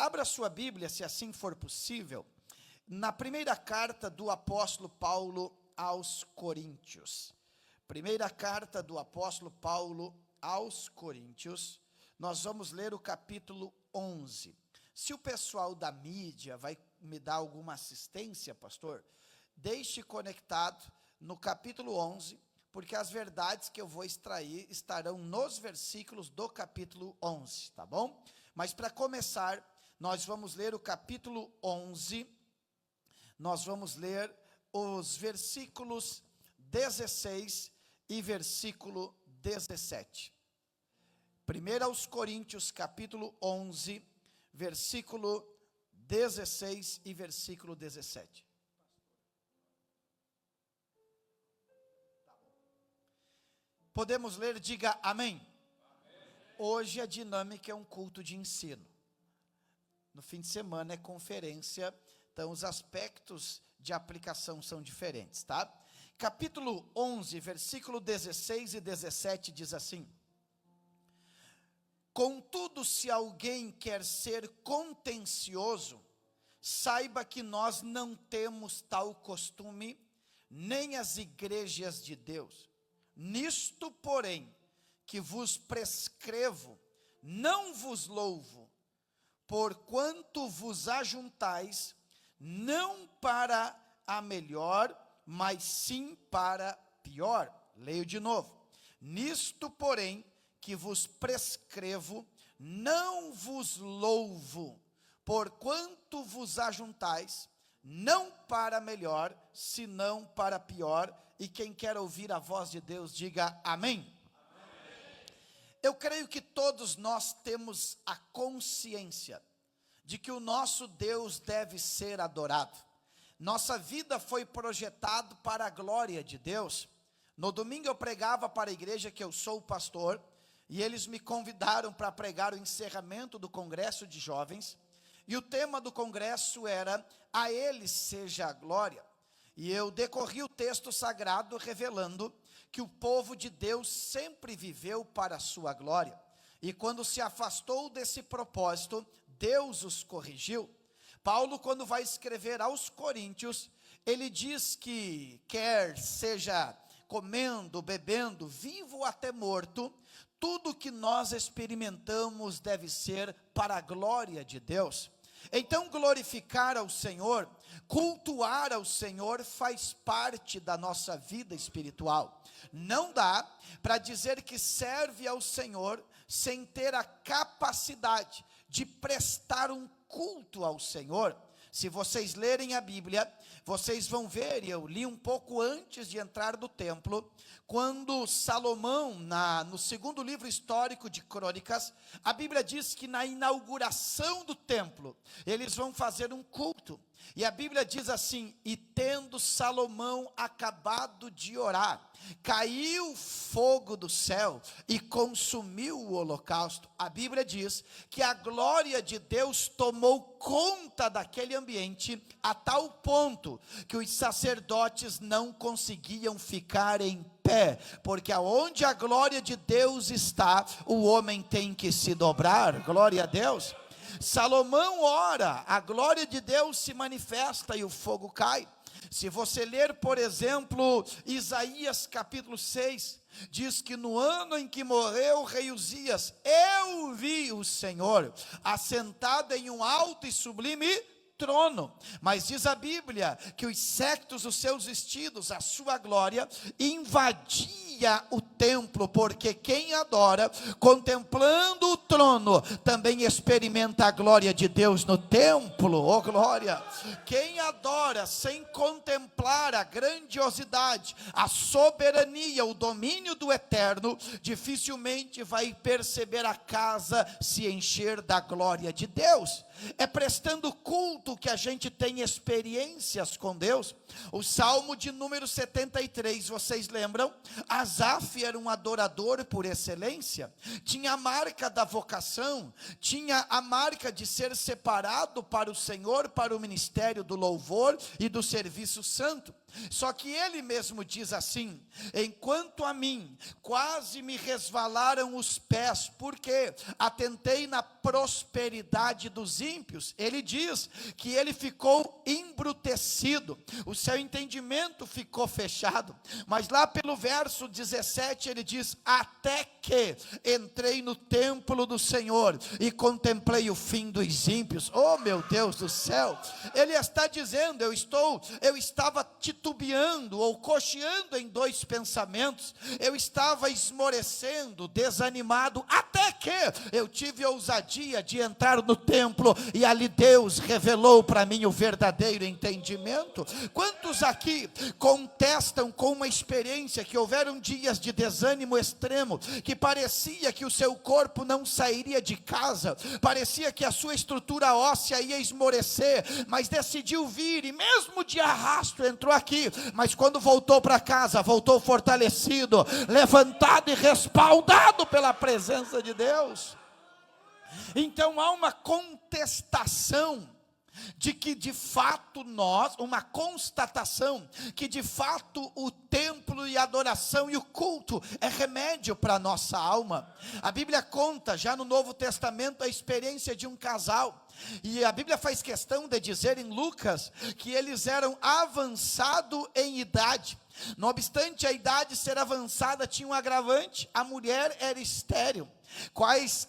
Abra sua Bíblia, se assim for possível, na primeira carta do apóstolo Paulo aos Coríntios. Primeira carta do apóstolo Paulo aos Coríntios, nós vamos ler o capítulo 11. Se o pessoal da mídia vai me dar alguma assistência, pastor, deixe conectado no capítulo 11, porque as verdades que eu vou extrair estarão nos versículos do capítulo 11, tá bom? Mas para começar, nós vamos ler o capítulo 11, nós vamos ler os versículos 16 e versículo 17. 1 aos Coríntios, capítulo 11, versículo 16 e versículo 17. Podemos ler, diga amém. Amém. Hoje a dinâmica é um culto de ensino. No fim de semana é conferência, então os aspectos de aplicação são diferentes, tá? Capítulo 11, versículo 16 e 17 diz assim: Contudo, se alguém quer ser contencioso, saiba que nós não temos tal costume, nem as igrejas de Deus. Nisto, porém, que vos prescrevo, não vos louvo, porquanto vos ajuntais, não para a melhor, mas sim para pior. Leio de novo. Nisto, porém, que vos prescrevo, não vos louvo, porquanto vos ajuntais, não para melhor, senão para pior. E quem quer ouvir a voz de Deus, diga amém. Amém. Eu creio que todos nós temos a consciência de que o nosso Deus deve ser adorado. Nossa vida foi projetada para a glória de Deus. No domingo eu pregava para a igreja que eu sou o pastor, e eles me convidaram para pregar o encerramento do congresso de jovens, e o tema do congresso era: a Ele seja a glória. E eu decorri o texto sagrado revelando que o povo de Deus sempre viveu para a sua glória, e quando se afastou desse propósito, Deus os corrigiu. Paulo, quando vai escrever aos Coríntios, ele diz que quer seja comendo, bebendo, vivo até morto, tudo que nós experimentamos deve ser para a glória de Deus. Então, glorificar ao Senhor, cultuar ao Senhor faz parte da nossa vida espiritual. Não dá para dizer que serve ao Senhor sem ter a capacidade de prestar um culto ao Senhor. Se vocês lerem a Bíblia, vocês vão ver, e eu li um pouco antes de entrar no templo, quando Salomão, no segundo livro histórico de Crônicas, a Bíblia diz que na inauguração do templo, eles vão fazer um culto, e a Bíblia diz assim: e tendo Salomão acabado de orar, caiu fogo do céu e consumiu o holocausto. A Bíblia diz que a glória de Deus tomou conta daquele ambiente, a tal ponto que os sacerdotes não conseguiam ficar em pé, porque aonde a glória de Deus está, o homem tem que se dobrar. Glória a Deus. Salomão ora, a glória de Deus se manifesta e o fogo cai. Se você ler, por exemplo, Isaías capítulo 6, diz que no ano em que morreu o rei Uzias, eu vi o Senhor assentado em um alto e sublime trono. Mas diz a Bíblia que os séculos dos seus vestidos, a sua glória, invadia o templo, porque quem adora, contemplando o trono, também experimenta a glória de Deus no templo. Oh glória! Quem adora sem contemplar a grandiosidade, a soberania, o domínio do eterno, dificilmente vai perceber a casa se encher da glória de Deus. É prestando culto que a gente tem experiências com Deus. O Salmo de número 73, vocês lembram? As Asaf era um adorador por excelência, tinha a marca da vocação, tinha a marca de ser separado para o Senhor, para o ministério do louvor e do serviço santo. Só que ele mesmo diz assim: enquanto a mim quase me resvalaram os pés, porque atentei na prosperidade dos ímpios. Ele diz que ele ficou embrutecido, o seu entendimento ficou fechado. Mas lá pelo verso 17 ele diz: até que entrei no templo do Senhor e contemplei o fim dos ímpios. Oh, meu Deus do céu! Ele está dizendo: eu estava titubeando ou cocheando em dois pensamentos, eu estava esmorecendo, desanimado, até que eu tive ousadia de entrar no templo, e ali Deus revelou para mim o verdadeiro entendimento. Quantos aqui contestam com uma experiência que houveram dias de desânimo extremo, que parecia que o seu corpo não sairia de casa, parecia que a sua estrutura óssea ia esmorecer, mas decidiu vir, e mesmo de arrasto entrou aqui, mas quando voltou para casa, voltou fortalecido, levantado e respaldado pela presença de Deus. Então há uma contestação de que de fato uma constatação que de fato o templo e a adoração e o culto é remédio para a nossa alma. A Bíblia conta já no Novo Testamento a experiência de um casal, e a Bíblia faz questão de dizer em Lucas que eles eram avançados em idade. Não obstante a idade ser avançada, tinha um agravante: a mulher era estéril.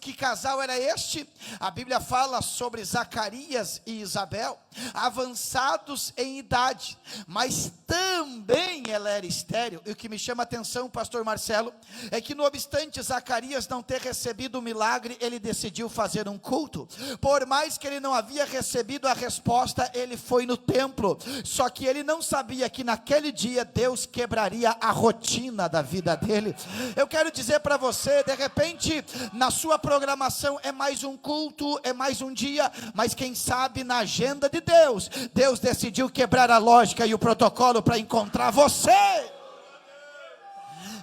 Que casal era este? A Bíblia fala sobre Zacarias e Isabel, avançados em idade, mas também ela era estéril. E o que me chama a atenção, pastor Marcelo, é que não obstante Zacarias não ter recebido o milagre, ele decidiu fazer um culto. Por mais que ele não havia recebido a resposta, ele foi no templo. Só que ele não sabia que naquele dia Deus quebraria a rotina da vida dele. Eu quero dizer para você, de repente na sua programação é mais um culto, é mais um dia, mas quem sabe na agenda de Deus, Deus decidiu quebrar a lógica e o protocolo para encontrar você.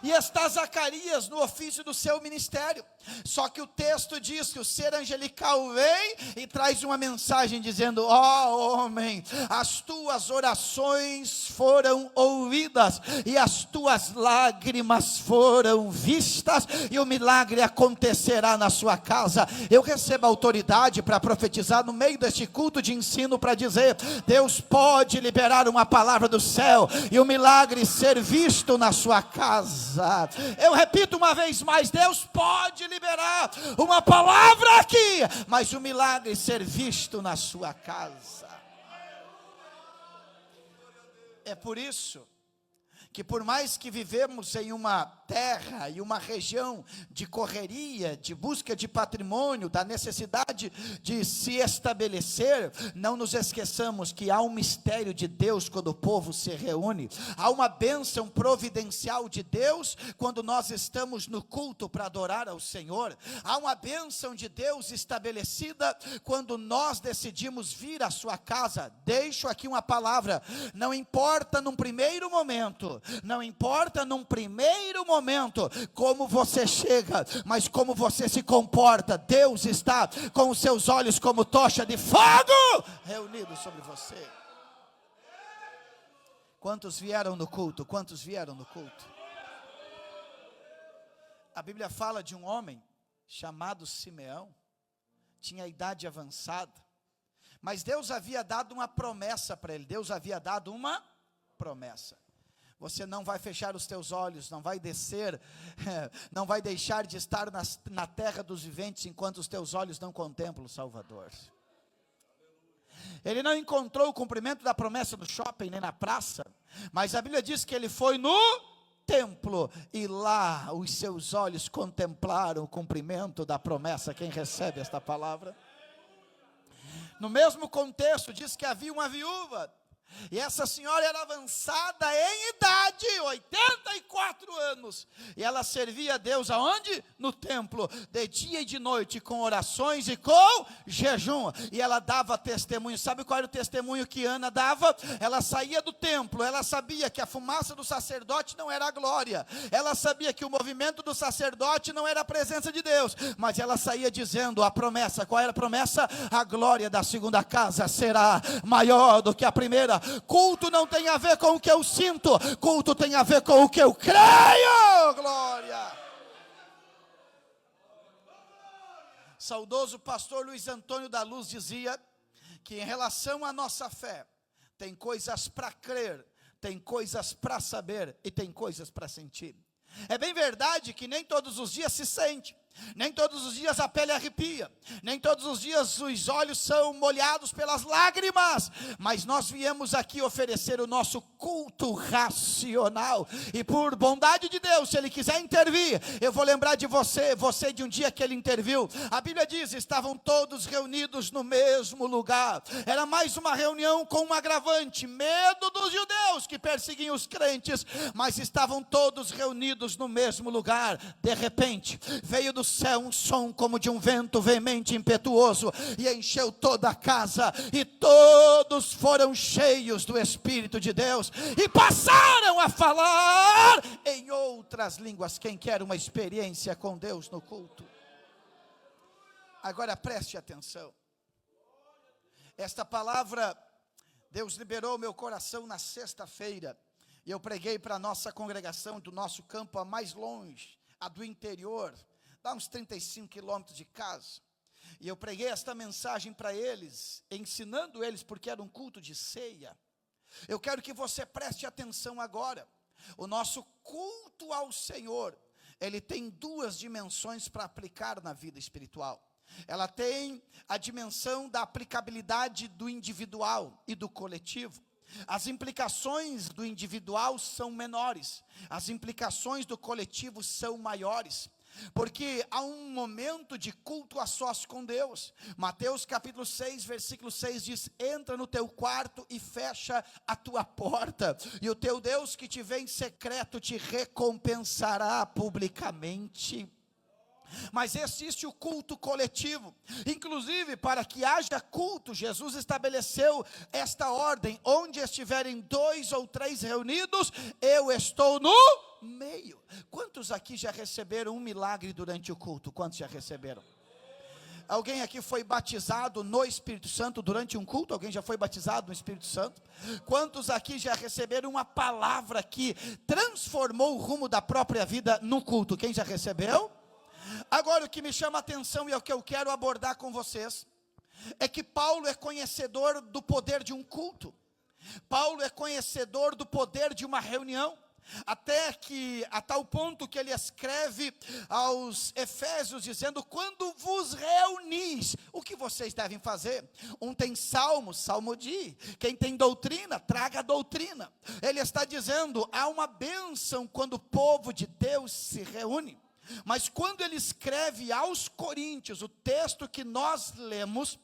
E está Zacarias no ofício do seu ministério. Só que o texto diz que o ser angelical vem e traz uma mensagem dizendo: ó homem, as tuas orações foram ouvidas e as tuas lágrimas foram vistas, e o milagre acontecerá na sua casa. Eu recebo autoridade para profetizar no meio deste culto de ensino, para dizer: Deus pode liberar uma palavra do céu e o milagre ser visto na sua casa. Eu repito uma vez mais: Deus pode liberar uma palavra aqui, mas o milagre ser visto na sua casa. É por isso que, por mais que vivemos em uma terra e uma região de correria, de busca de patrimônio, da necessidade de se estabelecer, não nos esqueçamos que há um mistério de Deus quando o povo se reúne. Há uma bênção providencial de Deus quando nós estamos no culto para adorar ao Senhor. Há uma bênção de Deus estabelecida quando nós decidimos vir à sua casa. Deixo aqui uma palavra: não importa num primeiro momento, não importa num primeiro momento como você chega, mas como você se comporta. Deus está com os seus olhos como tocha de fogo reunidos sobre você. Quantos vieram no culto? Quantos vieram no culto? A Bíblia fala de um homem chamado Simeão, tinha idade avançada, mas Deus havia dado uma promessa para ele. Deus havia dado uma promessa: você não vai fechar os teus olhos, não vai descer, não vai deixar de estar na terra dos viventes enquanto os teus olhos não contemplam o Salvador. Ele não encontrou o cumprimento da promessa no shopping, nem na praça, mas a Bíblia diz que ele foi no templo, e lá os seus olhos contemplaram o cumprimento da promessa. Quem recebe esta palavra? No mesmo contexto, diz que havia uma viúva E essa senhora era avançada em idade, 84 anos. E ela servia a Deus aonde? No templo, de dia e de noite, com orações e com jejum. E ela dava testemunho. Sabe qual era o testemunho que Ana dava? Ela saía do templo, ela sabia que a fumaça do sacerdote não era a glória. Ela sabia que o movimento do sacerdote não era a presença de Deus. Mas ela saía dizendo a promessa. Qual era a promessa? A glória da segunda casa será maior do que a primeira. Culto não tem a ver com o que eu sinto, culto tem a ver com o que eu creio. Glória. Saudoso pastor Luiz Antônio da Luz dizia que em relação à nossa fé, tem coisas para crer, tem coisas para saber e tem coisas para sentir. É bem verdade que nem todos os dias se sente, nem todos os dias a pele arrepia, nem todos os dias os olhos são molhados pelas lágrimas, mas nós viemos aqui oferecer o nosso culto racional, e por bondade de Deus, se Ele quiser intervir, eu vou lembrar de você de um dia que Ele interviu. A Bíblia diz, estavam todos reunidos no mesmo lugar. Era mais uma reunião com um agravante, medo dos judeus que perseguiam os crentes, mas estavam todos reunidos no mesmo lugar. De repente, veio do céu um som como de um vento veemente e impetuoso, e encheu toda a casa, e todos foram cheios do Espírito de Deus, e passaram a falar em outras línguas. Quem quer uma experiência com Deus no culto? Agora preste atenção, esta palavra Deus liberou meu coração na sexta-feira, e eu preguei para a nossa congregação do nosso campo a mais longe, a do interior, dá uns 35 quilômetros de casa, e eu preguei esta mensagem para eles, ensinando eles, porque era um culto de ceia. Eu quero que você preste atenção agora. O nosso culto ao Senhor, ele tem duas dimensões para aplicar na vida espiritual. Ela tem a dimensão da aplicabilidade do individual e do coletivo. As implicações do individual são menores, as implicações do coletivo são maiores, porque há um momento de culto a sós com Deus. Mateus capítulo 6, versículo 6 diz, entra no teu quarto e fecha a tua porta, e o teu Deus que te vê em secreto te recompensará publicamente. Mas existe o culto coletivo. Inclusive, para que haja culto, Jesus estabeleceu esta ordem: onde estiverem 2 ou 3 reunidos, eu estou no meio. Quantos aqui já receberam um milagre durante o culto? Quantos já receberam? Alguém aqui foi batizado no Espírito Santo durante um culto? Alguém já foi batizado no Espírito Santo? Quantos aqui já receberam uma palavra que transformou o rumo da própria vida no culto? Quem já recebeu? Agora, o que me chama a atenção e é o que eu quero abordar com vocês, é que Paulo é conhecedor do poder de um culto. Paulo é conhecedor do poder de uma reunião, a tal ponto que ele escreve aos Efésios dizendo, quando vos reunis, o que vocês devem fazer? Um tem salmo de, quem tem doutrina, traga a doutrina. Ele está dizendo, há uma bênção quando o povo de Deus se reúne. Mas quando ele escreve aos Coríntios, o texto que nós lemos,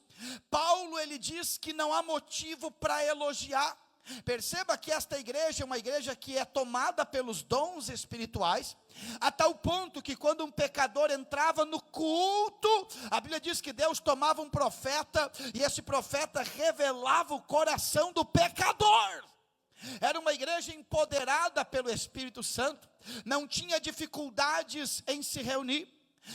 Paulo ele diz que não há motivo para elogiar. Perceba que esta igreja é uma igreja que é tomada pelos dons espirituais, a tal ponto que quando um pecador entrava no culto, a Bíblia diz que Deus tomava um profeta, e esse profeta revelava o coração do pecador. Era uma igreja empoderada pelo Espírito Santo, não tinha dificuldades em se reunir,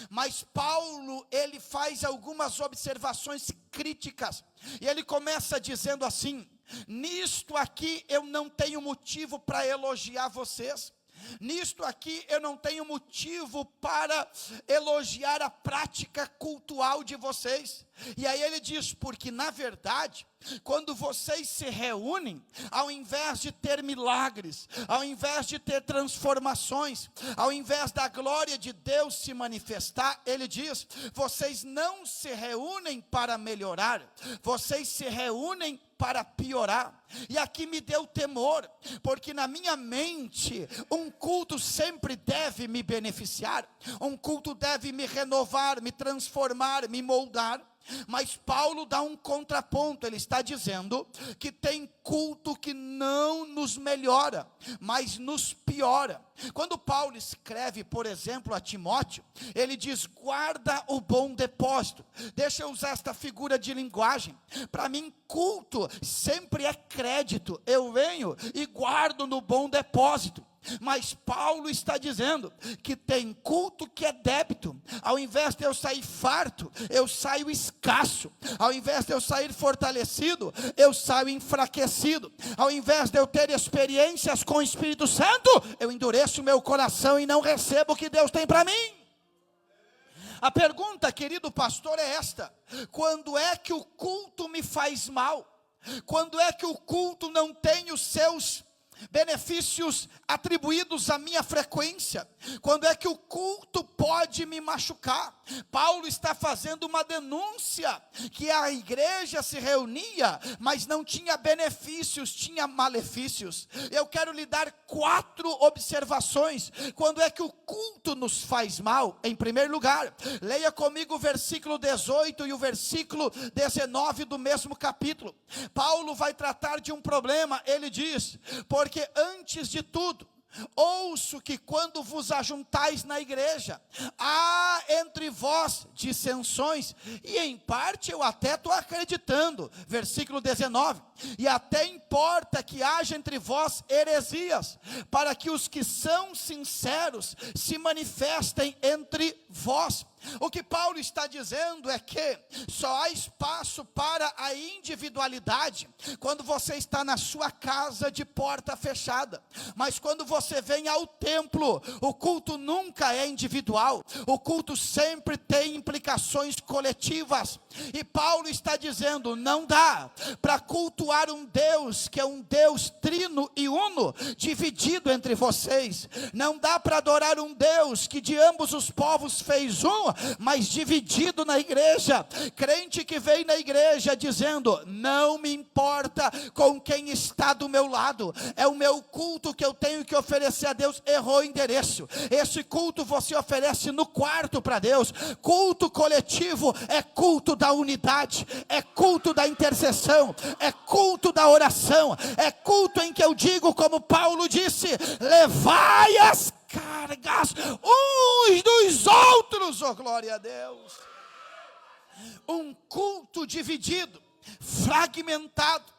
mas Paulo, ele faz algumas observações críticas, e ele começa dizendo assim, nisto aqui eu não tenho motivo para elogiar vocês, nisto aqui eu não tenho motivo para elogiar a prática cultual de vocês. E aí ele diz, porque na verdade, quando vocês se reúnem, ao invés de ter milagres, ao invés de ter transformações, ao invés da glória de Deus se manifestar, ele diz, vocês não se reúnem para melhorar, vocês se reúnem para piorar. E aqui me deu temor, porque na minha mente, um culto sempre deve me beneficiar, um culto deve me renovar, me transformar, me moldar. Mas Paulo dá um contraponto, ele está dizendo que tem culto que não nos melhora, mas nos piora. Quando Paulo escreve, por exemplo, a Timóteo, ele diz: guarda o bom depósito. Deixa eu usar esta figura de linguagem. Para mim, culto sempre é crédito. Eu venho e guardo no bom depósito. Mas Paulo está dizendo que tem culto que é débito. Ao invés de eu sair farto, eu saio escasso. Ao invés de eu sair fortalecido, eu saio enfraquecido. Ao invés de eu ter experiências com o Espírito Santo, eu endureço o meu coração e não recebo o que Deus tem para mim. A pergunta, querido pastor, é esta: quando é que o culto me faz mal? Quando é que o culto não tem os seus benefícios atribuídos à minha frequência? Quando é que o culto pode me machucar? Paulo está fazendo uma denúncia, que a igreja se reunia, mas não tinha benefícios, tinha malefícios. Eu quero lhe dar 4 observações. Quando é que o culto nos faz mal? Em primeiro lugar, leia comigo o versículo 18 e o versículo 19 do mesmo capítulo. Paulo vai tratar de um problema. Ele diz: porque antes de tudo, ouço que quando vos ajuntais na igreja, há entre vós dissensões, e em parte eu até estou acreditando, versículo 19, e até importa que haja entre vós heresias, para que os que são sinceros se manifestem entre vós. O que Paulo está dizendo é que só há espaço para a individualidade quando você está na sua casa de porta fechada. Mas quando você vem ao templo, o culto nunca é individual, o culto sempre tem implicações coletivas. E Paulo está dizendo: não dá para cultuar um Deus que é um Deus trino e uno, dividido entre vocês. Não dá para adorar um Deus que de ambos os povos fez um, mas dividido na igreja. Crente que vem na igreja dizendo: não me importa com quem está do meu lado, é o meu culto que eu tenho que oferecer a Deus. Errou o endereço. Esse culto você oferece no quarto para Deus. Culto coletivo é culto da unidade, é culto da intercessão, é culto da oração, é culto em que eu digo, como Paulo disse: levai as cargas uns dos outros. Oh, glória a Deus. Um culto dividido, fragmentado,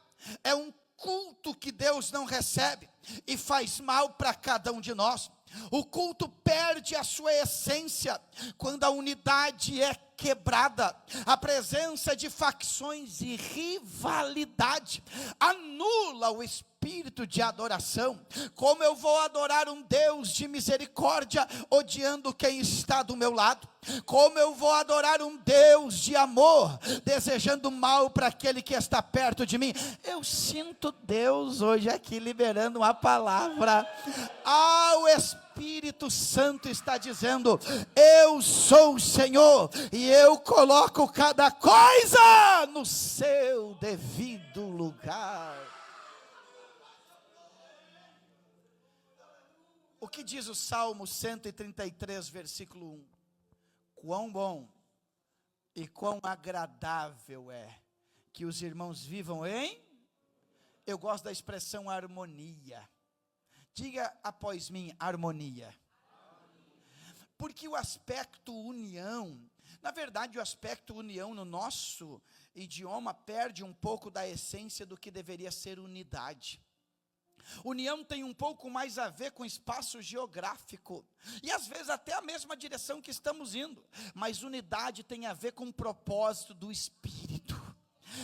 é um culto que Deus não recebe e faz mal para cada um de nós. O culto perde a sua essência quando a unidade é quebrada. A presença de facções e rivalidade anula o espírito de adoração. Como eu vou adorar um Deus de misericórdia odiando quem está do meu lado? Como eu vou adorar um Deus de amor desejando mal para aquele que está perto de mim? Eu sinto Deus hoje aqui liberando uma palavra. O Espírito Santo está dizendo: eu sou o Senhor e eu coloco cada coisa no seu devido lugar. O que diz o Salmo 133, versículo 1? Quão bom e quão agradável é que os irmãos vivam em... Eu gosto da expressão harmonia. Diga após mim: harmonia. Porque o aspecto união, na verdade o aspecto união no nosso idioma perde um pouco da essência do que deveria ser unidade. União tem um pouco mais a ver com espaço geográfico, e às vezes até a mesma direção que estamos indo, mas unidade tem a ver com o propósito do Espírito.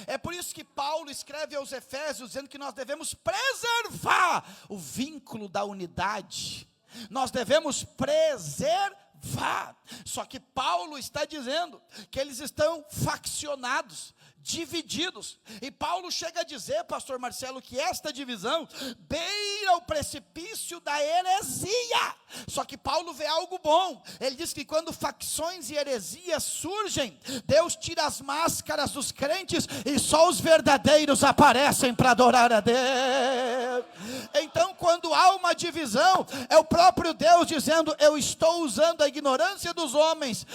É por isso que Paulo escreve aos Efésios dizendo que nós devemos preservar o vínculo da unidade. Nós devemos preservar. Só que Paulo está dizendo que eles estão faccionados, divididos. E Paulo chega a dizer, pastor Marcelo, que esta divisão beira o precipício da heresia. Só que Paulo vê algo bom. Ele diz que quando facções e heresias surgem, Deus tira as máscaras dos crentes e só os verdadeiros aparecem para adorar a Deus. Então, quando há uma divisão, é o próprio Deus dizendo: eu estou usando a ignorância dos homens,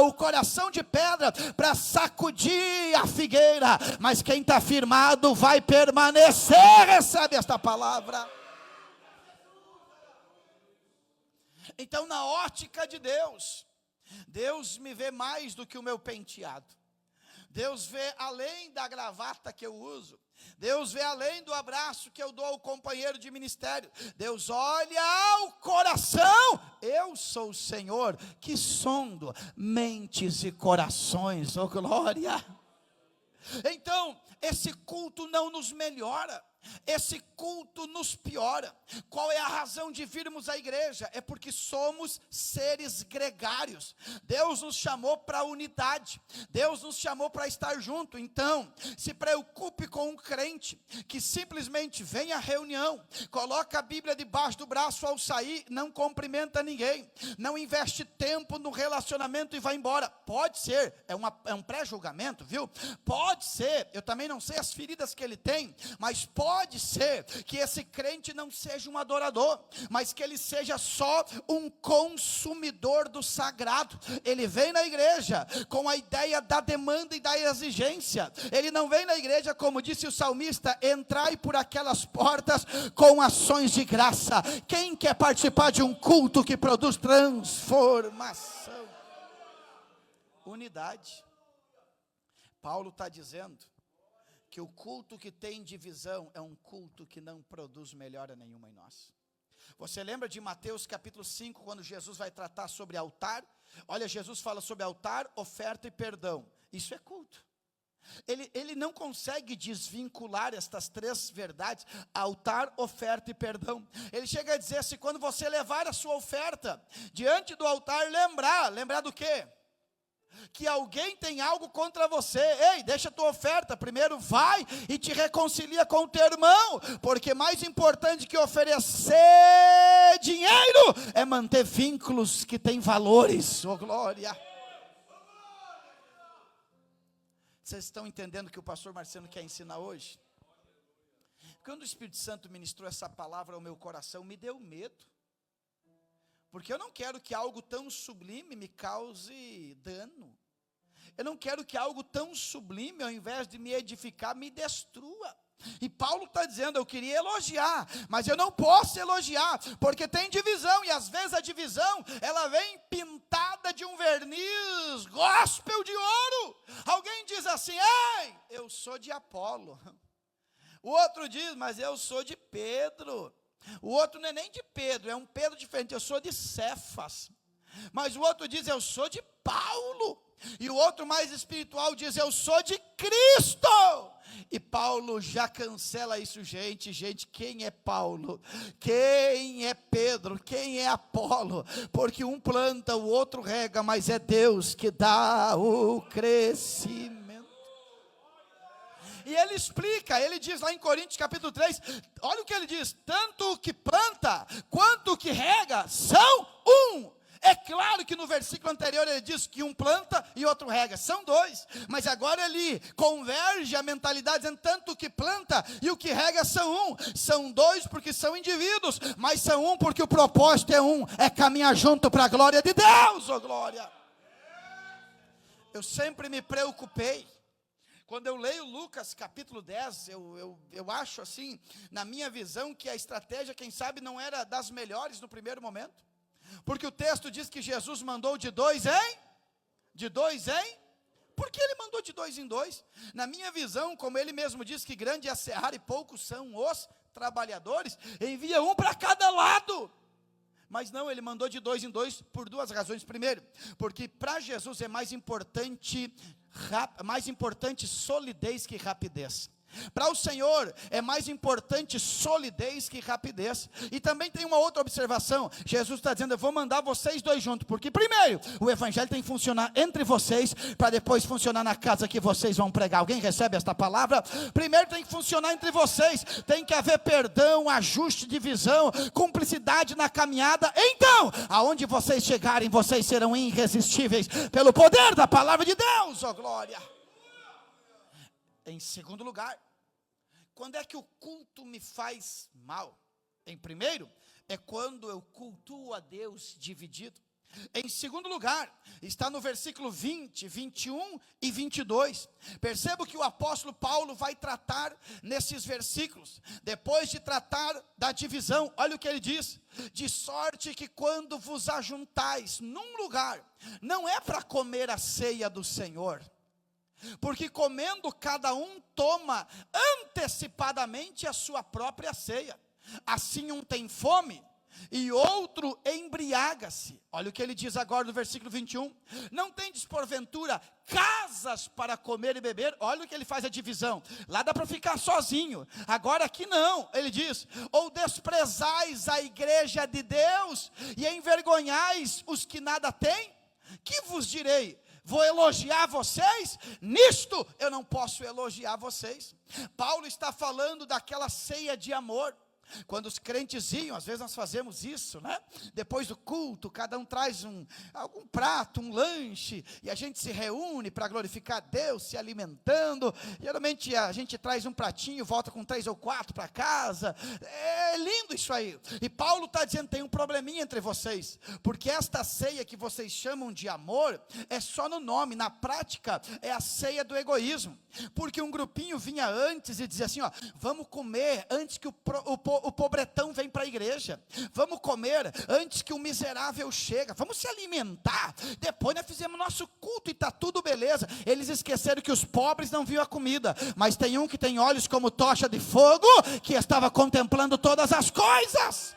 o coração de pedra, para sacudir a figueira, mas quem está firmado vai permanecer. Recebe esta palavra. Então, na ótica de Deus, Deus me vê mais do que o meu penteado. Deus vê além da gravata que eu uso. Deus vê além do abraço que eu dou ao companheiro de ministério. Deus olha ao coração. Eu sou o Senhor que sondo mentes e corações. Oh, glória! Então, esse culto não nos melhora, esse culto nos piora. Qual é a razão de virmos à igreja? É porque somos seres gregários. Deus nos chamou para a unidade, Deus nos chamou para estar junto. Então, se preocupe com um crente que simplesmente vem à reunião, coloca a Bíblia debaixo do braço ao sair, não cumprimenta ninguém, não investe tempo no relacionamento e vai embora. Pode ser, é um pré-julgamento, viu? Pode ser, eu também não sei as feridas que ele tem, mas pode ser que esse crente não seja um adorador, mas que ele seja só um consumidor do sagrado. Ele vem na igreja com a ideia da demanda e da exigência. Ele não vem na igreja, como disse o salmista: entrai por aquelas portas com ações de graça. Quem quer participar de um culto que produz transformação? Unidade. Paulo está dizendo que o culto que tem divisão é um culto que não produz melhora nenhuma em nós. Você lembra de Mateus capítulo 5, quando Jesus vai tratar sobre altar? Olha, Jesus fala sobre altar, oferta e perdão. Isso é culto. Ele não consegue desvincular estas três verdades: altar, oferta e perdão. Ele chega a dizer assim: quando você levar a sua oferta diante do altar, lembrar do quê? Que alguém tem algo contra você. Ei, deixa a tua oferta, primeiro vai e te reconcilia com o teu irmão, porque mais importante que oferecer dinheiro é manter vínculos que têm valores. Oh, glória! Vocês estão entendendo o que o pastor Marcelo quer ensinar hoje? Quando o Espírito Santo ministrou essa palavra ao meu coração, me deu medo, porque eu não quero que algo tão sublime me cause dano. Eu não quero que algo tão sublime, ao invés de me edificar, me destrua. E Paulo está dizendo: eu queria elogiar, mas eu não posso elogiar, porque tem divisão, e às vezes a divisão, ela vem pintada de um verniz gospel de ouro. Alguém diz assim: ei, eu sou de Apolo. O outro diz: mas eu sou de Pedro. O outro não é nem de Pedro, é um Pedro diferente: eu sou de Cefas. Mas o outro diz: eu sou de Paulo. E o outro mais espiritual diz: eu sou de Cristo. E Paulo já cancela isso. Gente, quem é Paulo? Quem é Pedro? Quem é Apolo? Porque um planta, o outro rega, mas é Deus que dá o crescimento. E ele explica, ele diz lá em Coríntios capítulo 3, olha o que ele diz: tanto o que planta, quanto o que rega, são um. É claro que no versículo anterior ele diz que um planta e outro rega, são dois, mas agora ele converge a mentalidade, dizendo tanto o que planta e o que rega são um. São dois porque são indivíduos, mas são um porque o propósito é um, é caminhar junto para a glória de Deus. Oh, glória! Eu sempre me preocupei. Quando eu leio Lucas capítulo 10, eu acho assim, na minha visão, que a estratégia, quem sabe, não era das melhores no primeiro momento. Porque o texto diz que Jesus mandou de dois em? De dois em? Por que ele mandou de dois em dois? Na minha visão, como ele mesmo diz que grande é a seara e poucos são os trabalhadores, envia um para cada lado. Mas não, ele mandou de dois em dois por duas razões. Primeiro, porque para Jesus é mais importante solidez que rapidez. Para o Senhor é mais importante solidez que rapidez. E também tem uma outra observação. Jesus está dizendo: eu vou mandar vocês dois juntos, porque primeiro, o evangelho tem que funcionar entre vocês, para depois funcionar na casa que vocês vão pregar. Alguém recebe esta palavra? Primeiro tem que funcionar entre vocês, tem que haver perdão, ajuste de visão, cumplicidade na caminhada. Então, aonde vocês chegarem, vocês serão irresistíveis, pelo poder da palavra de Deus, ó glória. Em segundo lugar, quando é que o culto me faz mal? Em primeiro, é quando eu cultuo a Deus dividido. Em segundo lugar, está no versículo 20, 21 e 22. Perceba que o apóstolo Paulo vai tratar nesses versículos, depois de tratar da divisão. Olha o que ele diz: de sorte que quando vos ajuntais num lugar, não é para comer a ceia do Senhor, porque comendo cada um toma antecipadamente a sua própria ceia. Assim um tem fome e outro embriaga-se. Olha o que ele diz agora no versículo 21. Não tendes porventura casas para comer e beber? Olha o que ele faz a divisão. Lá dá para ficar sozinho, agora aqui não. Ele diz: ou desprezais a igreja de Deus e envergonhais os que nada têm? Que vos direi? Vou elogiar vocês? Nisto eu não posso elogiar vocês. Paulo está falando daquela ceia de amor. Quando os crentes iam, às vezes nós fazemos isso, né? Depois do culto, cada um traz algum prato, um lanche, e a gente se reúne para glorificar Deus, se alimentando. Geralmente a gente traz um pratinho, volta com 3 ou 4 para casa. É lindo isso aí. E Paulo está dizendo: tem um probleminha entre vocês, porque esta ceia que vocês chamam de amor é só no nome, na prática é a ceia do egoísmo. Porque um grupinho vinha antes e dizia assim: ó, vamos comer antes que o pobretão vem para a igreja, vamos comer antes que o miserável chega, vamos se alimentar, depois nós fizemos nosso culto e está tudo beleza. Eles esqueceram que os pobres não viam a comida, mas tem um que tem olhos como tocha de fogo, que estava contemplando todas as coisas.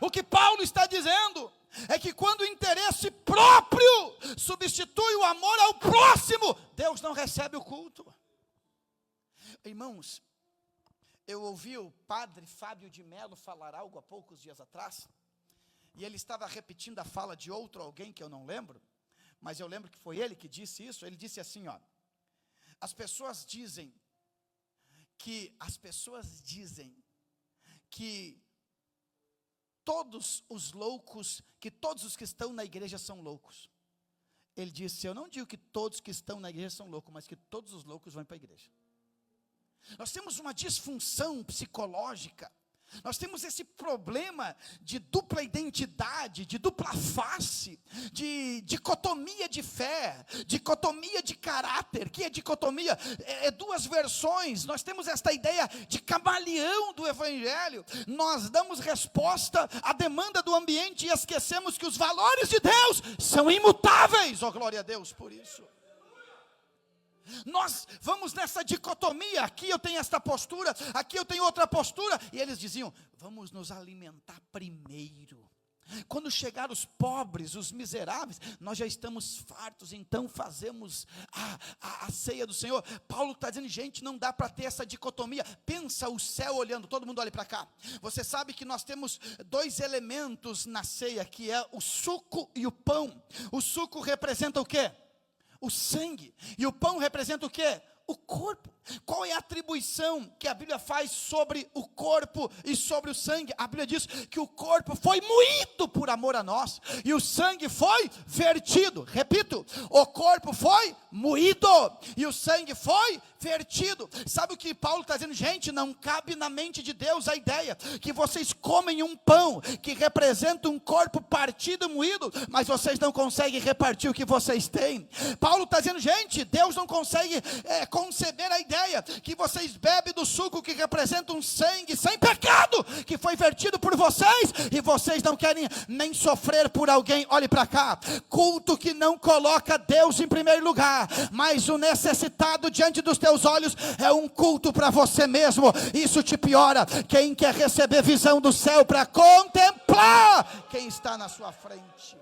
O que Paulo está dizendo é que quando o interesse próprio substitui o amor ao próximo, Deus não recebe o culto. Irmãos, eu ouvi o padre Fábio de Mello falar algo há poucos dias atrás, e ele estava repetindo a fala de outro alguém que eu não lembro, mas eu lembro que foi ele que disse isso. Ele disse assim, ó: as pessoas dizem que todos os loucos, que todos os que estão na igreja são loucos. Ele disse: eu não digo que todos que estão na igreja são loucos, mas que todos os loucos vão para a igreja. Nós temos uma disfunção psicológica, nós temos esse problema de dupla identidade, de dupla face, de dicotomia de fé, dicotomia de caráter. Que é dicotomia? É duas versões. Nós temos esta ideia de camaleão do evangelho. Nós damos resposta à demanda do ambiente e esquecemos que os valores de Deus são imutáveis. Oh, glória a Deus por isso. Nós vamos nessa dicotomia: aqui eu tenho esta postura, aqui eu tenho outra postura. E eles diziam: vamos nos alimentar primeiro. Quando chegar os pobres, os miseráveis, nós já estamos fartos, então fazemos a ceia do Senhor. Paulo está dizendo: gente, não dá para ter essa dicotomia. Pensa o céu olhando, todo mundo olha para cá. Você sabe que nós temos dois elementos na ceia, que é o suco e o pão. O suco representa o quê? O sangue. E o pão representa o quê? O corpo. Qual é a atribuição que a Bíblia faz sobre o corpo e sobre o sangue? A Bíblia diz que o corpo foi moído por amor a nós, e o sangue foi vertido. Repito, o corpo foi moído e o sangue foi vertido. Sabe o que Paulo está dizendo? Gente, não cabe na mente de Deus a ideia que vocês comem um pão que representa um corpo partido e moído, mas vocês não conseguem repartir o que vocês têm. Paulo está dizendo: gente, Deus não consegue conceber a ideia que vocês bebem do suco que representa um sangue sem pecado, que foi vertido por vocês, e vocês não querem nem sofrer por alguém. Olhe para cá: culto que não coloca Deus em primeiro lugar, mas o necessitado diante dos teus olhos, é um culto para você mesmo. Isso te piora. Quem quer receber visão do céu para contemplar quem está na sua frente?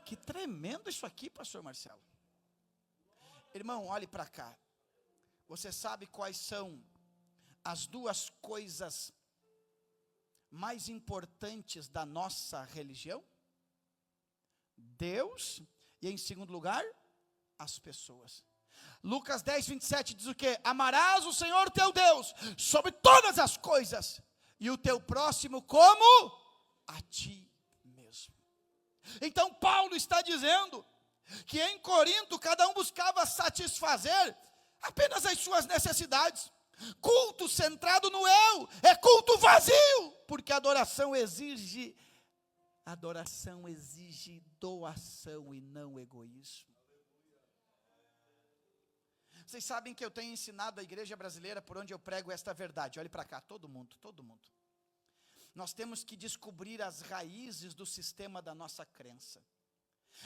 Que tremendo isso aqui, pastor Marcelo. Irmão, olhe para cá. Você sabe quais são as duas coisas mais importantes da nossa religião? Deus e, em segundo lugar, as pessoas. Lucas 10, 27 diz o quê? Amarás o Senhor teu Deus sobre todas as coisas, e o teu próximo como a ti mesmo. Então Paulo está dizendo que em Corinto cada um buscava satisfazer apenas as suas necessidades. Culto centrado no eu é culto vazio, porque adoração exige doação e não egoísmo. Vocês sabem que eu tenho ensinado a igreja brasileira por onde eu prego esta verdade. Olhe para cá, todo mundo. Nós temos que descobrir as raízes do sistema da nossa crença.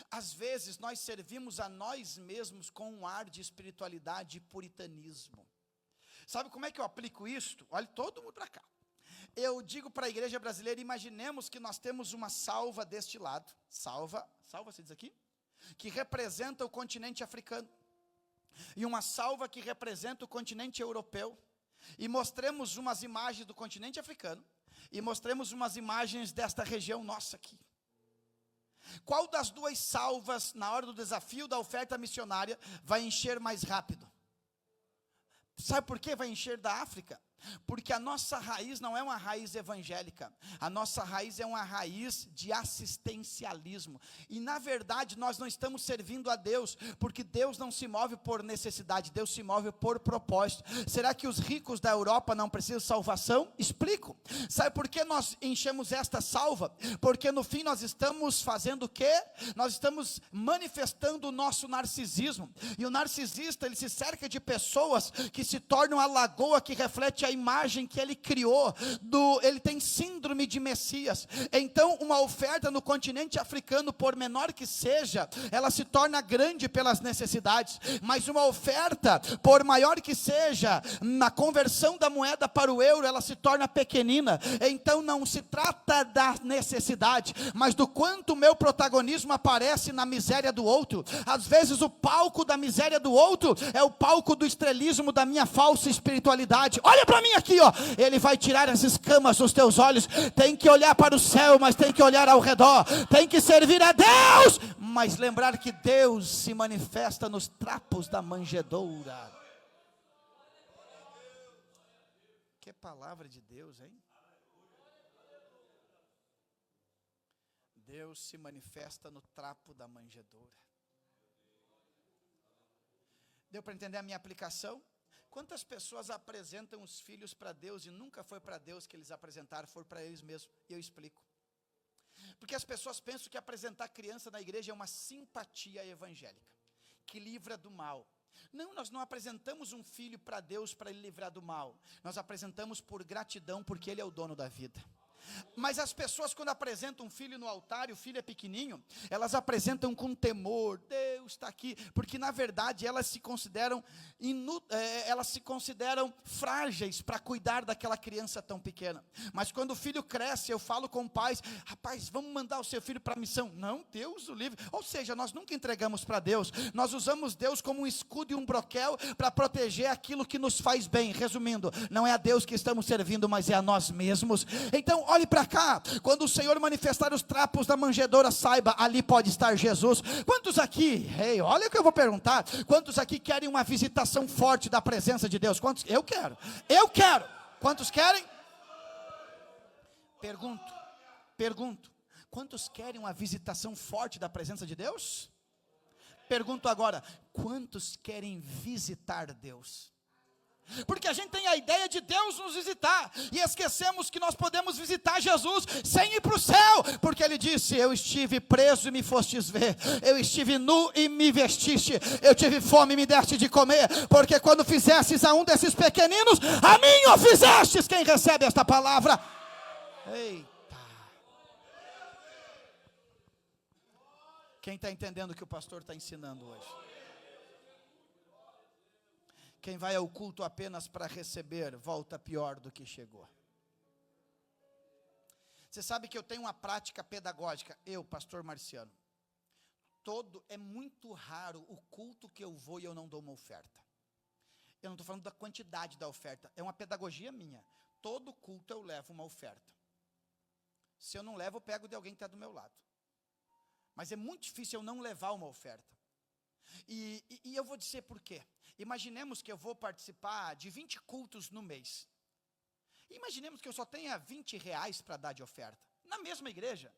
Às vezes nós servimos a nós mesmos com um ar de espiritualidade e puritanismo. Sabe como é que eu aplico isto? Olhe todo mundo para cá. Eu digo para a igreja brasileira, imaginemos que nós temos uma salva deste lado. Salva se diz aqui? Que representa o continente africano. E uma salva que representa o continente europeu. E mostremos umas imagens do continente africano. E mostremos umas imagens desta região nossa aqui. Qual das duas salvas, na hora do desafio da oferta missionária, vai encher mais rápido? Sabe por que vai encher da África? Porque a nossa raiz não é uma raiz evangélica, a nossa raiz é uma raiz de assistencialismo, e na verdade nós não estamos servindo a Deus, porque Deus não se move por necessidade, Deus se move por propósito. Será que os ricos da Europa não precisam de salvação? Explico. Sabe por que nós enchemos esta salva? Porque no fim nós estamos fazendo o quê? Nós estamos manifestando o nosso narcisismo, e o narcisista, ele se cerca de pessoas que se tornam a lagoa que reflete a imagem que ele criou, ele tem síndrome de Messias. Então uma oferta no continente africano, por menor que seja, ela se torna grande pelas necessidades, mas uma oferta, por maior que seja, na conversão da moeda para o euro, ela se torna pequenina. Então não se trata da necessidade, mas do quanto o meu protagonismo aparece na miséria do outro. Às vezes o palco da miséria do outro é o palco do estrelismo da minha falsa espiritualidade. Olha para mim aqui, ó. Ele vai tirar as escamas dos teus olhos. Tem que olhar para o céu, mas tem que olhar ao redor. Tem que servir a Deus, mas lembrar que Deus se manifesta nos trapos da manjedoura. Que palavra de Deus, hein? Deus se manifesta no trapo da manjedoura. Deu para entender a minha aplicação? Quantas pessoas apresentam os filhos para Deus e nunca foi para Deus que eles apresentaram, foi para eles mesmos? E eu explico. Porque as pessoas pensam que apresentar criança na igreja é uma simpatia evangélica, que livra do mal. Não, nós não apresentamos um filho para Deus para ele livrar do mal. Nós apresentamos por gratidão, porque ele é o dono da vida. Mas as pessoas, quando apresentam um filho no altar e o filho é pequenininho, elas apresentam com temor. Deus está aqui, porque na verdade elas se consideram frágeis para cuidar daquela criança tão pequena. Mas quando o filho cresce, eu falo com pais: rapaz, vamos mandar o seu filho para a missão. Não, Deus o livre. Ou seja, nós nunca entregamos para Deus, nós usamos Deus como um escudo e um broquel para proteger aquilo que nos faz bem. Resumindo, não é a Deus que estamos servindo, mas é a nós mesmos. Então olhe para cá, quando o Senhor manifestar os trapos da manjedoura, saiba, ali pode estar Jesus. Quantos aqui, olha o que eu vou perguntar, quantos aqui querem uma visitação forte da presença de Deus? Quantos? Eu quero, quantos querem? Pergunto, quantos querem uma visitação forte da presença de Deus? Pergunto agora, quantos querem visitar Deus? Porque a gente tem a ideia de Deus nos visitar e esquecemos que nós podemos visitar Jesus sem ir para o céu, porque ele disse: eu estive preso e me fostes ver, eu estive nu e me vestiste, eu tive fome e me deste de comer, porque quando fizestes a um desses pequeninos, a mim o fizestes. Quem recebe esta palavra? Eita! Quem está entendendo o que o pastor está ensinando hoje? Quem vai ao culto apenas para receber, volta pior do que chegou. Você sabe que eu tenho uma prática pedagógica, eu, pastor Marciano. É muito raro o culto que eu vou e eu não dou uma oferta. Eu não estou falando da quantidade da oferta, é uma pedagogia minha. Todo culto eu levo uma oferta. Se eu não levo, eu pego de alguém que está do meu lado. Mas é muito difícil eu não levar uma oferta. E eu vou dizer por quê. Imaginemos que eu vou participar de 20 cultos no mês. Imaginemos que eu só tenha R$20 para dar de oferta, na mesma igreja.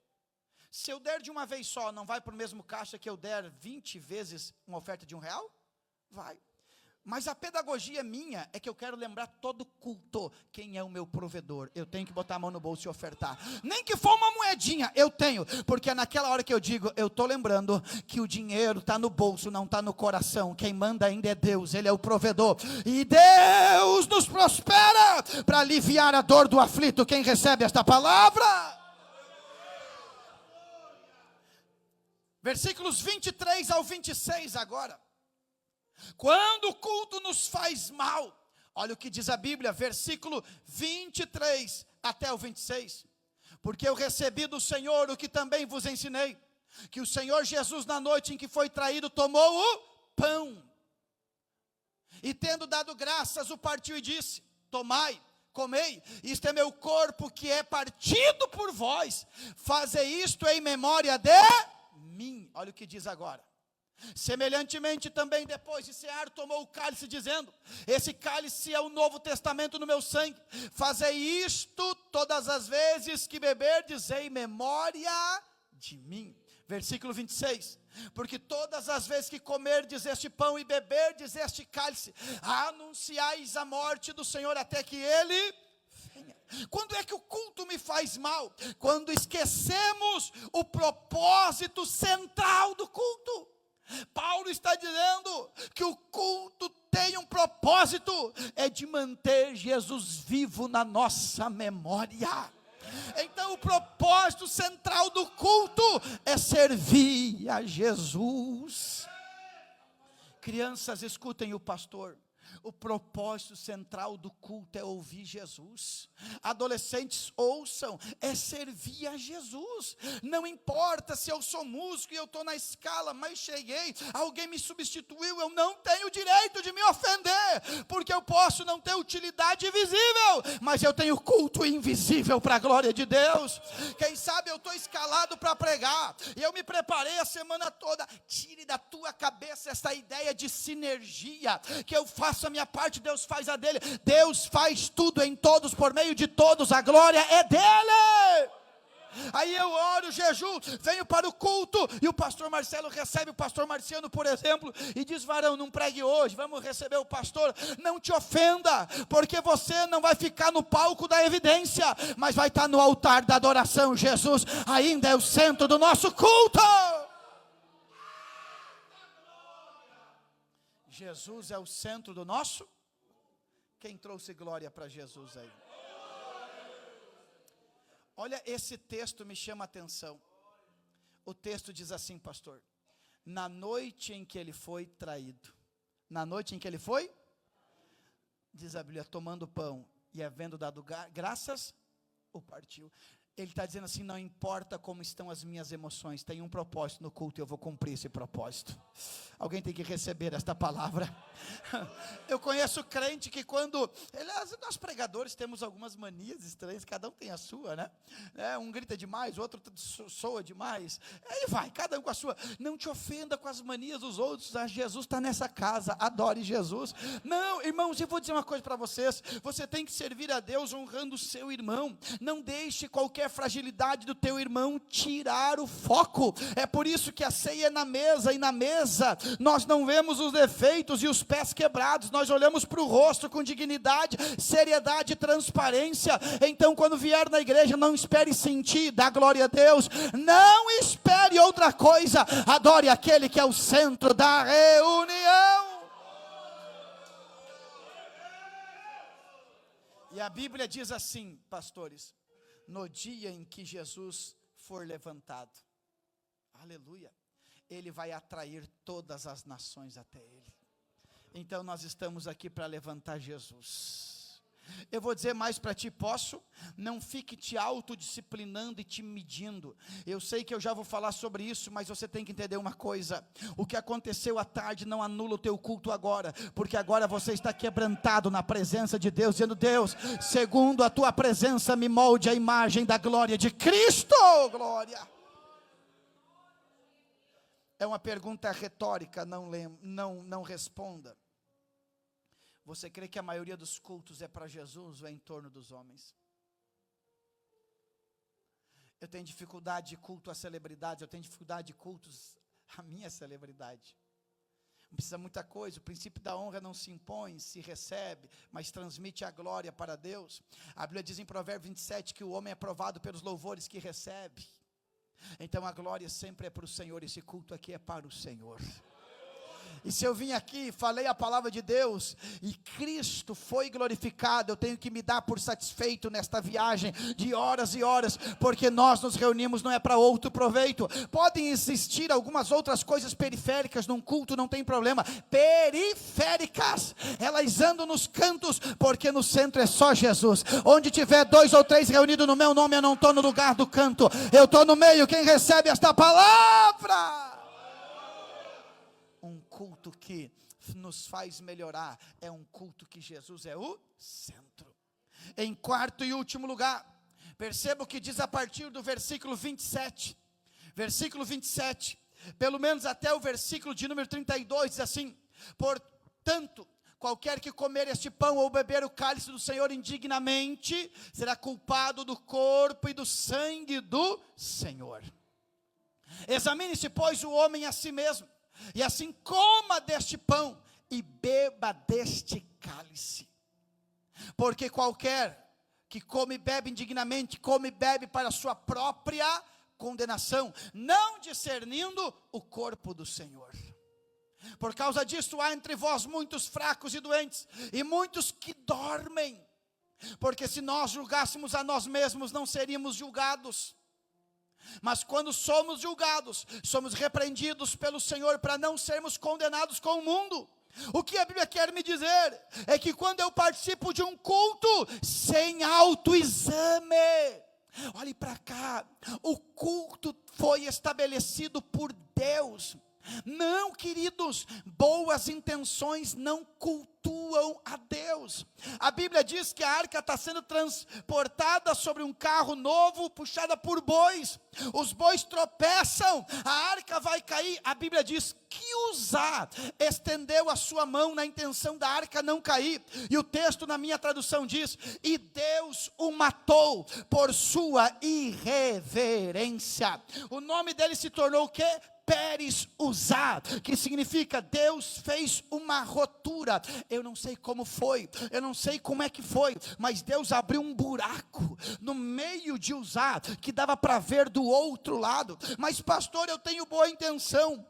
Se eu der de uma vez só, não vai para o mesmo caixa que eu der 20 vezes uma oferta de R$1? Vai. Mas a pedagogia minha é que eu quero lembrar todo culto quem é o meu provedor. Eu tenho que botar a mão no bolso e ofertar. Nem que for uma moedinha, eu tenho. Porque é naquela hora que eu digo, eu estou lembrando que o dinheiro está no bolso, não está no coração. Quem manda ainda é Deus, Ele é o provedor. E Deus nos prospera para aliviar a dor do aflito. Quem recebe esta palavra? Versículos 23 ao 26 agora. Quando o culto nos faz mal, olha o que diz a Bíblia, versículo 23 até o 26. Porque eu recebi do Senhor o que também vos ensinei, que o Senhor Jesus na noite em que foi traído tomou o pão, e tendo dado graças o partiu e disse, tomai, comei, isto é meu corpo que é partido por vós, fazei isto em memória de mim. Olha o que diz agora. Semelhantemente também depois de cear tomou o cálice dizendo, esse cálice é o novo testamento no meu sangue, fazei isto todas as vezes que beberdes em memória de mim. Versículo 26, porque todas as vezes que comerdes este pão e beberdes este cálice, anunciais a morte do Senhor até que Ele venha. Quando é que o culto me faz mal? Quando esquecemos o propósito central do culto. Paulo está dizendo que o culto tem um propósito, é de manter Jesus vivo na nossa memória. Então o propósito central do culto é servir a Jesus. Crianças, escutem o pastor. O propósito central do culto é ouvir Jesus. Adolescentes, ouçam, é servir a Jesus. Não importa se eu sou músico e eu estou na escala, mas cheguei, alguém me substituiu, eu não tenho direito de me ofender, porque eu posso não ter utilidade visível, mas eu tenho culto invisível para a glória de Deus. Quem sabe eu estou escalado para pregar, e eu me preparei a semana toda. Tire da tua cabeça essa ideia de sinergia, que eu faço a minha parte, Deus faz a dele. Deus faz tudo em todos, por meio de todos, a glória é dele. Aí eu oro, jejum, venho para o culto, e o pastor Marcelo recebe o pastor Marciano, por exemplo, e diz, varão, não pregue hoje, vamos receber o pastor. Não te ofenda, porque você não vai ficar no palco da evidência, mas vai estar no altar da adoração. Jesus ainda é o centro do nosso culto. Jesus é o centro do nosso. Quem trouxe glória para Jesus aí? Olha, esse texto me chama a atenção. O texto diz assim, pastor: na noite em que ele foi traído. Na noite em que ele foi, diz a Bíblia, tomando pão e havendo dado graças, o partiu. Ele está dizendo assim, não importa como estão as minhas emoções, tem um propósito no culto e eu vou cumprir esse propósito. Alguém tem que receber esta palavra. Eu conheço crente que quando, nós pregadores temos algumas manias estranhas, cada um tem a sua, né? Um grita demais, o outro soa demais, aí vai, cada um com a sua. Não te ofenda com as manias dos outros. Jesus está nessa casa, adore Jesus. Não, irmãos, eu vou dizer uma coisa para vocês, você tem que servir a Deus honrando o seu irmão. Não deixe qualquer fragilidade do teu irmão tirar o foco. É por isso que a ceia é na mesa, e na mesa nós não vemos os defeitos e os pés quebrados, nós olhamos para o rosto com dignidade, seriedade e transparência. Então quando vier na igreja, não espere sentir, dá glória a Deus, não espere outra coisa, adore aquele que é o centro da reunião. E a Bíblia diz assim, pastores, no dia em que Jesus for levantado, aleluia, ele vai atrair todas as nações até ele. Então nós estamos aqui para levantar Jesus. Eu vou dizer mais para ti, posso? Não fique te autodisciplinando e te medindo. Eu sei que eu já vou falar sobre isso, mas você tem que entender uma coisa. O que aconteceu à tarde não anula o teu culto agora, porque agora você está quebrantado na presença de Deus, dizendo: Deus, segundo a tua presença, me molde a imagem da glória de Cristo. Glória. É uma pergunta retórica, não responda. Você crê que a maioria dos cultos é para Jesus ou é em torno dos homens? Eu tenho dificuldade de culto a celebridades, eu tenho dificuldade de cultos a minha celebridade. Não precisa muita coisa, o princípio da honra não se impõe, se recebe, mas transmite a glória para Deus. A Bíblia diz em Provérbios 27 que o homem é provado pelos louvores que recebe. Então a glória sempre é para o Senhor, esse culto aqui é para o Senhor. E se eu vim aqui, falei a palavra de Deus, e Cristo foi glorificado, eu tenho que me dar por satisfeito nesta viagem de horas e horas, porque nós nos reunimos não é para outro proveito. Podem existir algumas outras coisas periféricas num culto, não tem problema, periféricas, elas andam nos cantos, porque no centro é só Jesus. Onde tiver 2 ou 3 reunidos no meu nome, eu não estou no lugar do canto, eu estou no meio. Quem recebe esta palavra? Um culto que nos faz melhorar é um culto que Jesus é o centro. Em quarto e último lugar, perceba o que diz a partir do versículo 27. Versículo 27, pelo menos até o versículo de número 32, diz assim: portanto, qualquer que comer este pão ou beber o cálice do Senhor indignamente, será culpado do corpo e do sangue do Senhor. Examine-se, pois, o homem a si mesmo, e assim coma deste pão e beba deste cálice. Porque qualquer que come e bebe indignamente, come e bebe para a sua própria condenação, não discernindo o corpo do Senhor. Por causa disso há entre vós muitos fracos e doentes, e muitos que dormem. Porque se nós julgássemos a nós mesmos, não seríamos julgados. Mas quando somos julgados, somos repreendidos pelo Senhor para não sermos condenados com o mundo. O que a Bíblia quer me dizer é que quando eu participo de um culto sem autoexame, olhe para cá, o culto foi estabelecido por Deus. Não, queridos, boas intenções não cultuam a Deus. A Bíblia diz que a arca está sendo transportada sobre um carro novo, puxada por bois. Os bois tropeçam, a arca vai cair. A Bíblia diz que Uzá estendeu a sua mão na intenção da arca não cair. E o texto na minha tradução diz: e Deus o matou por sua irreverência. O nome dele se tornou o quê? Pérez Uzá, que significa Deus fez uma rotura. Eu não sei como foi, eu não sei como é que foi, mas Deus abriu um buraco no meio de Uzá, que dava para ver do outro lado. Mas pastor, eu tenho boa intenção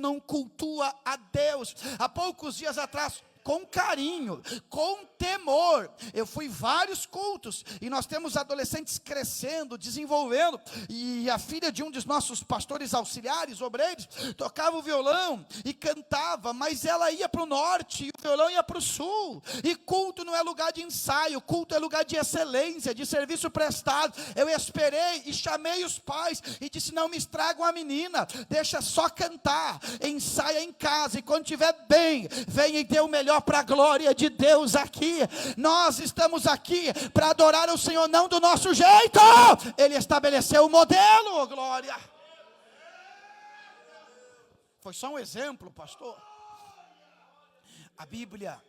não cultua a Deus. Há poucos dias atrás, com carinho, com temor, eu fui vários cultos, e nós temos adolescentes crescendo, desenvolvendo, e a filha de um dos nossos pastores auxiliares, obreiros, tocava o violão e cantava, mas ela ia para o norte, e o violão ia para o sul, e culto não é lugar de ensaio, culto é lugar de excelência, de serviço prestado. Eu esperei e chamei os pais, e disse: não me estragam a menina, deixa só cantar, ensaia em casa, e quando estiver bem, venha e dê o melhor para a glória de Deus aqui. Nós estamos aqui para adorar o Senhor, não do nosso jeito. Ele estabeleceu o modelo, glória. Foi só um exemplo, pastor. A Bíblia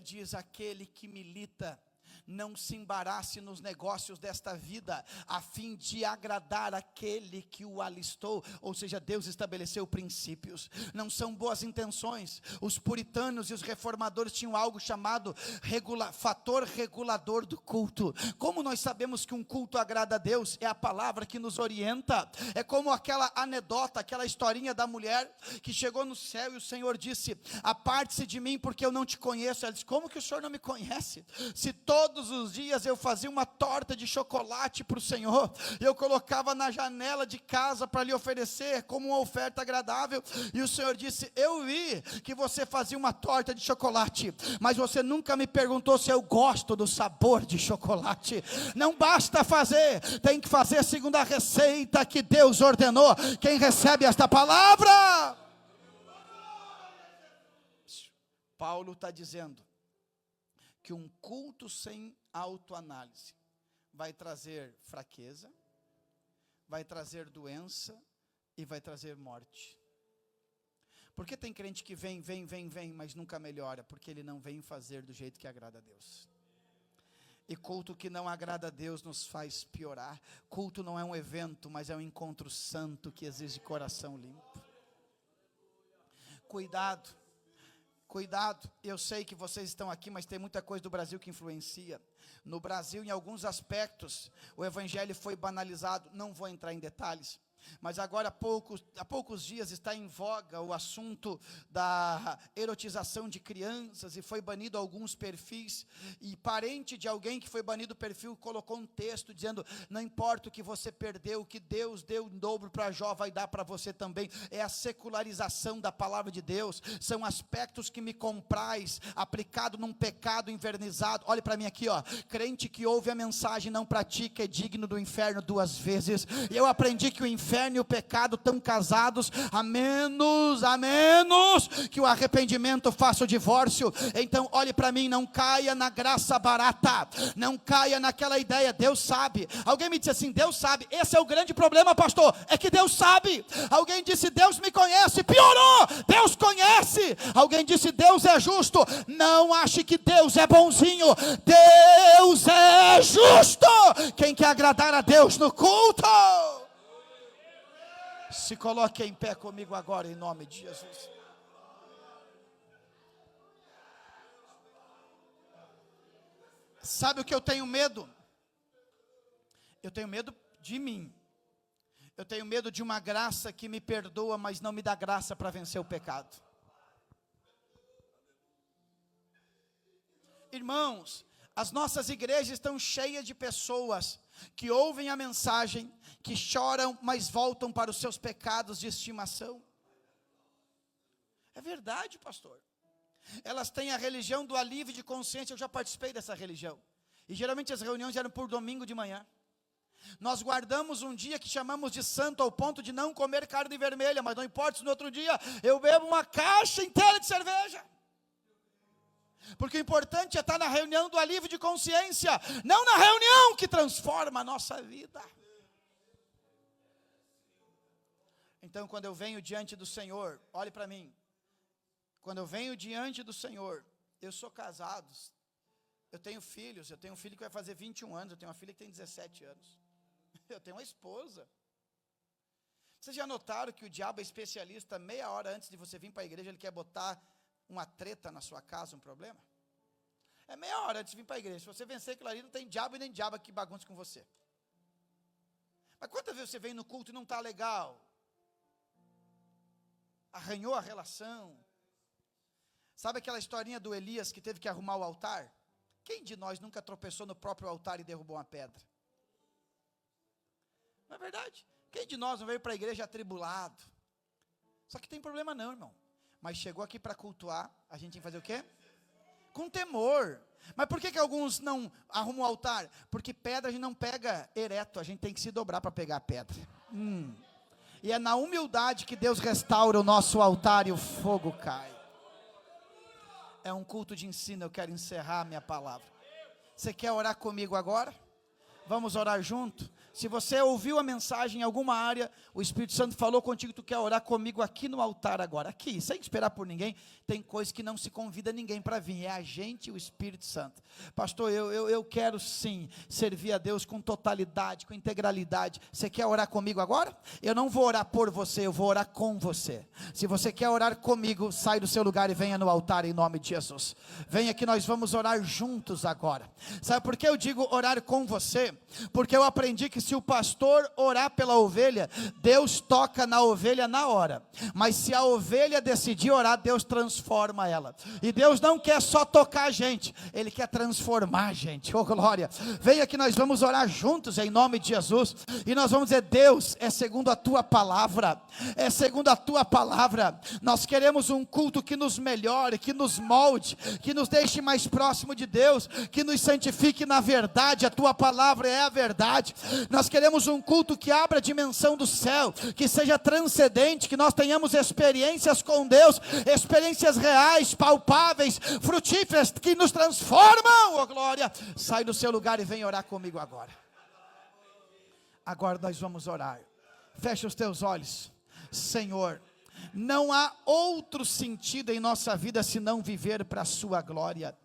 diz: aquele que milita não se embarace nos negócios desta vida, a fim de agradar aquele que o alistou. Ou seja, Deus estabeleceu princípios, não são boas intenções. Os puritanos e os reformadores tinham algo chamado fator regulador do culto. Como nós sabemos que um culto agrada a Deus? É a palavra que nos orienta. É como aquela anedota, aquela historinha da mulher que chegou no céu e o Senhor disse: aparte-se de mim porque eu não te conheço. Ela disse: como que o Senhor não me conhece? Se todo todos os dias eu fazia uma torta de chocolate para o Senhor, eu colocava na janela de casa para lhe oferecer como uma oferta agradável, e o Senhor disse: eu vi que você fazia uma torta de chocolate, mas você nunca me perguntou se eu gosto do sabor de chocolate. Não basta fazer, tem que fazer segundo a receita que Deus ordenou. Quem recebe esta palavra? Paulo está dizendo que um culto sem autoanálise vai trazer fraqueza, vai trazer doença e vai trazer morte. Porque tem crente que vem, mas nunca melhora, porque ele não vem fazer do jeito que agrada a Deus. E culto que não agrada a Deus nos faz piorar. Culto não é um evento, mas é um encontro santo que exige coração limpo. Cuidado. Cuidado, eu sei que vocês estão aqui, mas tem muita coisa do Brasil que influencia. No Brasil, em alguns aspectos, o evangelho foi banalizado. Não vou entrar em detalhes, mas agora há poucos dias está em voga o assunto da erotização de crianças, e foi banido alguns perfis, e parente de alguém que foi banido o perfil colocou um texto dizendo: não importa o que você perdeu, o que Deus deu em dobro para Jó vai dar para você também. É a secularização da palavra de Deus, são aspectos que me comprais, aplicado num pecado invernizado. Olhe para mim aqui, ó. Crente que ouve a mensagem e não pratica é digno do inferno 2 vezes. E eu aprendi que o inferno e o pecado estão casados, a menos que o arrependimento faça o divórcio. Então olhe para mim, não caia na graça barata, não caia naquela ideia, Deus sabe. Alguém me disse assim: Deus sabe. Esse é o grande problema, pastor, é que Deus sabe. Alguém disse: Deus me conhece. Piorou, Deus conhece. Alguém disse: Deus é justo. Não ache que Deus é bonzinho, Deus é justo. Quem quer agradar a Deus no culto, se coloque em pé comigo agora, em nome de Jesus. Sabe o que eu tenho medo? Eu tenho medo de mim. Eu tenho medo de uma graça que me perdoa, mas não me dá graça para vencer o pecado. Irmãos, as nossas igrejas estão cheias de pessoas que ouvem a mensagem, que choram, mas voltam para os seus pecados de estimação. É verdade, pastor. Elas têm a religião do alívio de consciência. Eu já participei dessa religião, e geralmente as reuniões eram por domingo de manhã. Nós guardamos um dia que chamamos de santo, ao ponto de não comer carne vermelha, mas não importa se no outro dia eu bebo uma caixa inteira de cerveja, porque o importante é estar na reunião do alívio de consciência, não na reunião que transforma a nossa vida. Então, quando eu venho diante do Senhor, olhe para mim, quando eu venho diante do Senhor, eu sou casado, eu tenho filhos, eu tenho um filho que vai fazer 21 anos, eu tenho uma filha que tem 17 anos, eu tenho uma esposa. Vocês já notaram que o diabo é especialista? Meia hora antes de você vir para a igreja, ele quer botar uma treta na sua casa, um problema? É meia hora antes de vir para a igreja. Se você vencer aquilo ali, não tem diabo e nem diabo que bagunce com você. Mas quantas vezes você vem no culto e não está legal? Arranhou a relação. Sabe aquela historinha do Elias que teve que arrumar o altar? Quem de nós nunca tropeçou no próprio altar e derrubou uma pedra? Não é verdade? Quem de nós não veio para a igreja atribulado? Só que tem problema não, irmão. Mas chegou aqui para cultuar, a gente tem que fazer o quê? Com temor. Mas por que alguns não arrumam o altar? Porque pedra a gente não pega ereto, a gente tem que se dobrar para pegar a pedra. E é na humildade que Deus restaura o nosso altar e o fogo cai. É um culto de ensino, eu quero encerrar a minha palavra. Você quer orar comigo agora? Vamos orar junto? Se você ouviu a mensagem em alguma área, o Espírito Santo falou contigo, tu quer orar comigo aqui no altar agora, aqui, sem esperar por ninguém. Tem coisa que não se convida ninguém para vir, é a gente e o Espírito Santo. Pastor, eu quero sim servir a Deus com totalidade, com integralidade. Você quer orar comigo agora? Eu não vou orar por você, eu vou orar com você. Se você quer orar comigo, sai do seu lugar e venha no altar em nome de Jesus. Venha que nós vamos orar juntos agora. Sabe por que eu digo orar com você? Porque eu aprendi que se o pastor orar pela ovelha, Deus toca na ovelha na hora. Mas se a ovelha decidir orar, Deus transforma ela. E Deus não quer só tocar a gente, Ele quer transformar a gente. Oh glória, venha que nós vamos orar juntos em nome de Jesus. E nós vamos dizer: Deus, é segundo a tua palavra, é segundo a tua palavra. Nós queremos um culto que nos melhore, que nos molde, que nos deixe mais próximo de Deus, que nos santifique na verdade. A tua palavra é a verdade. Nós queremos um culto que abra a dimensão do céu, que seja transcendente, que nós tenhamos experiências com Deus, experiências reais, palpáveis, frutíferas, que nos transformam. Oh glória, sai do seu lugar e vem orar comigo agora. Agora nós vamos orar. Fecha os teus olhos. Senhor, não há outro sentido em nossa vida senão viver para a sua glória.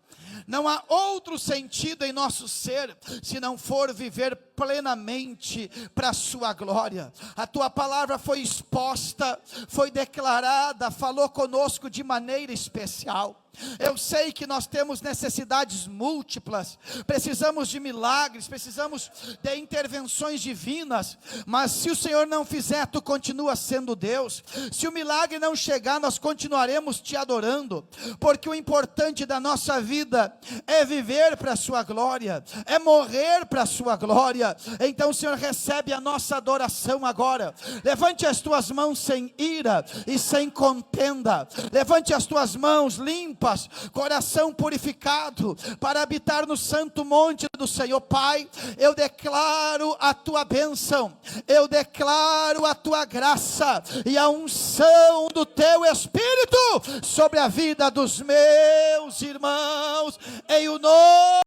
Não há outro sentido em nosso ser se não for viver plenamente para a sua glória. A tua palavra foi exposta, foi declarada, falou conosco de maneira especial. Eu sei que nós temos necessidades múltiplas, precisamos de milagres, precisamos de intervenções divinas, mas se o Senhor não fizer, tu continua sendo Deus. Se o milagre não chegar, nós continuaremos te adorando, porque o importante da nossa vida é viver para a sua glória, é morrer para a sua glória. Então, Senhor, recebe a nossa adoração agora. Levante as tuas mãos sem ira e sem contenda, levante as tuas mãos limpas, coração purificado, para habitar no santo monte do Senhor. Pai, eu declaro a tua bênção, eu declaro a tua graça e a unção do teu Espírito sobre a vida dos meus irmãos, em o nome